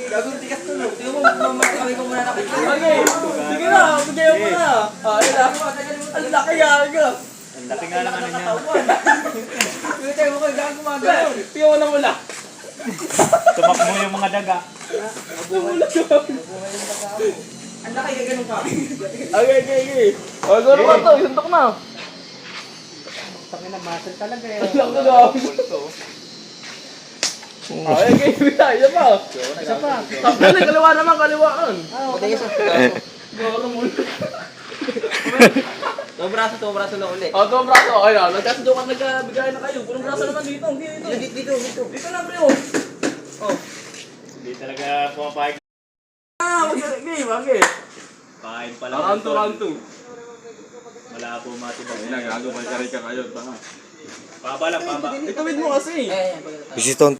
Gagawin tikas to, no? Tingnan mo, mamakakawin ko muna nakita. Okay, sige na, bigyan mo na. Ayun na. Ang laki gaga. Ang laki nga lang ano niya. Tingnan mo kayo, gagawin gumagalaw. Tingnan mo na mula. Tumakbo yung mga daga. Ang laki, gagawin ka. Okay. O, gano'n ba ito? Isuntok na. Tangin na muscle talaga eh. Ang laki gaga. Okay, isa pa. Isa pa. Tapos na, kaliwa naman, kaliwaan. Patay isa. Gano'n mula. Tuwa braso na ulit. O, ito ang braso. Okay na, nagkasudukan, nagbigay na kayo. Punong braso naman dito. Dito. Dito na, pre. Oh. Hindi talaga pumapayag. Okay. Kain pa lang. Round 2. Malabo matibag. Ayun na, gago, magkarika kayo. Paba lang, paba. Itawid mo kasi. Eh, pagkatapos. Visiton